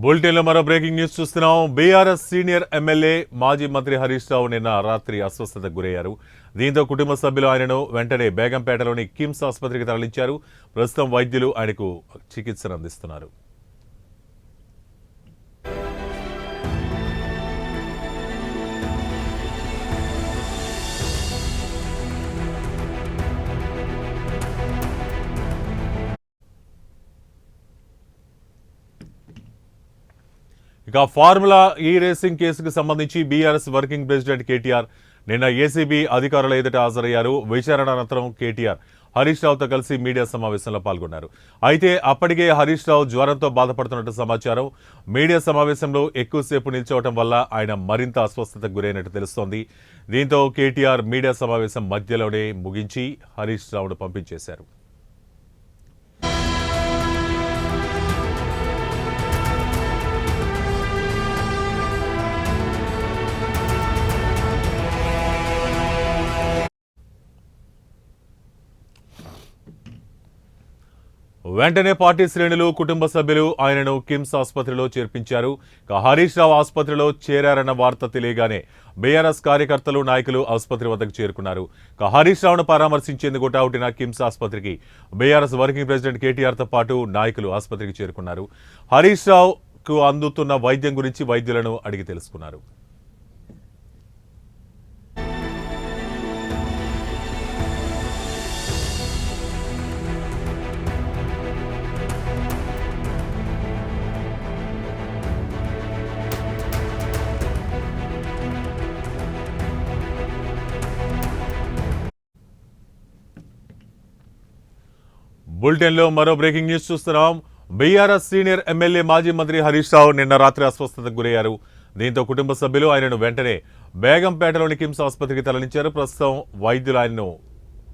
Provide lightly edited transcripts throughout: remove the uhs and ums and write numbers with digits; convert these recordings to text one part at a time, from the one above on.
బులెటిన్లో మరో breaking news చూస్తున్నాం. బీఆర్ఎస్ సీనియర్ ఎమ్మెల్యే మాజీ మంత్రి హరీష్ రావు నిన్న రాత్రి అస్వస్థతకు గురయ్యారు. దీంతో కుటుంబ సభ్యులు ఆయనను వెంటనే బేగంపేటలోని కిమ్స్ ఆసుపత్రికి తరలించారు. ప్రస్తుతం వైద్యులు ఆయనకు చికిత్సను అందిస్తున్నారు. ఇక ఫార్ములా ఈ రేసింగ్ కేసుకు సంబంధించి బీఆర్ఎస్ వర్కింగ్ ప్రెసిడెంట్ కేటీఆర్ నిన్న ఏసీబీ అధికారుల ఎదుట హాజరయ్యారు. విచారణ అనంతరం కేటీఆర్ హరీష్ రావుతో కలిసి మీడియా సమావేశంలో పాల్గొన్నారు. అయితే అప్పటికే హరీష్ రావు జ్వరంతో బాధపడుతున్నట్టు సమాచారం. మీడియా సమావేశంలో ఎక్కువసేపు నిల్చోవడం వల్ల ఆయన మరింత అస్వస్థతకు గురైనట్టు తెలుస్తోంది. దీంతో కేటీఆర్ మీడియా సమావేశం మధ్యలోనే ముగించి హరీష్ రావును పంపించేశారు. వెంటనే పార్టీ శ్రేణులు, కుటుంబ సభ్యులు ఆయనను కిమ్స్ ఆసుపత్రిలో చేర్పించారు. హరీష్ రావు ఆసుపత్రిలో చేరారన్న వార్త తెలియగానే బీఆర్ఎస్ కార్యకర్తలు, నాయకులు ఆసుపత్రి వద్దకు చేరుకున్నారు. హరీష్ రావును పరామర్శించేందుకు హుటాహుటిన కిమ్స్ ఆసుపత్రికి బీఆర్ఎస్ వర్కింగ్ ప్రెసిడెంట్ కేటీఆర్తో పాటు నాయకులు ఆసుపత్రికి చేరుకున్నారు. హరీష్ రావుకు అందుతున్న వైద్యం గురించి వైద్యులను అడిగి తెలుసుకున్నారు. బులెటిన్లో మరో బ్రేకింగ్ న్యూస్ చూస్తున్నాం. బీఆర్ఎస్ సీనియర్ ఎమ్మెల్యే మాజీ మంత్రి హరీష్ రావు నిన్న రాత్రి అస్వస్థతకు గురయ్యారు. దీంతో కుటుంబ సభ్యులు ఆయనను వెంటనే బేగంపేటలోని కిమ్స్ ఆసుపత్రికి తరలించారు. ప్రస్తుతం వైద్యులు ఆయనను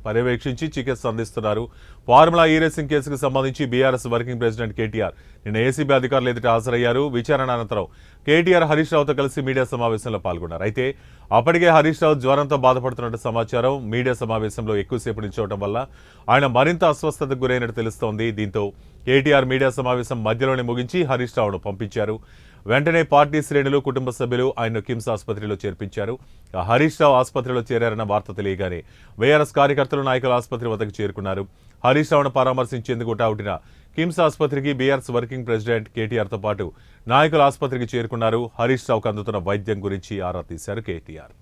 పర్యవేక్షించి చికిత్స అందిస్తున్నారు. ఫార్ములా ఈ రేసింగ్ కేసుకు సంబంధించి బీఆర్ఎస్ వర్కింగ్ ప్రెసిడెంట్ కేటీఆర్ నిన్న ఏసీబీ అధికారులు ఎదుట హాజరయ్యారు. విచారణ అనంతరం కేటీఆర్ హరీష్ రావుతో కలిసి మీడియా సమావేశంలో పాల్గొన్నారు. అయితే అప్పటికే హరీష్ రావు జ్వరంతో బాధపడుతున్నట్టు సమాచారం. మీడియా సమావేశంలో ఎక్కువసేపు నిల్చోవడం వల్ల ఆయన మరింత అస్వస్థతకు గురైనట్టు తెలుస్తోంది. దీంతో కేటీఆర్ మీడియా సమావేశం మధ్యలోనే ముగించి హరీష్ రావును పంపించారు. వెంటనే పార్టీ శ్రేణులు, కుటుంబ సభ్యులు ఆయన్ను కిమ్స్ ఆసుపత్రిలో చేర్పించారు. హరీష్ రావు ఆసుపత్రిలో చేరారన్న వార్త తెలియగానే బీఆర్ఎస్ కార్యకర్తలు, నాయకులు ఆసుపత్రి వద్దకు చేరుకున్నారు. హరీష్ రావును పరామర్శించేందుకు హుటాహుటిన కిమ్స్ ఆసుపత్రికి బీఆర్ఎస్ వర్కింగ్ ప్రెసిడెంట్ కేటీఆర్తో పాటు నాయకులు ఆసుపత్రికి చేరుకున్నారు. హరీష్ రావుకు అందుతున్న వైద్యం గురించి ఆరా తీశారు కేటీఆర్.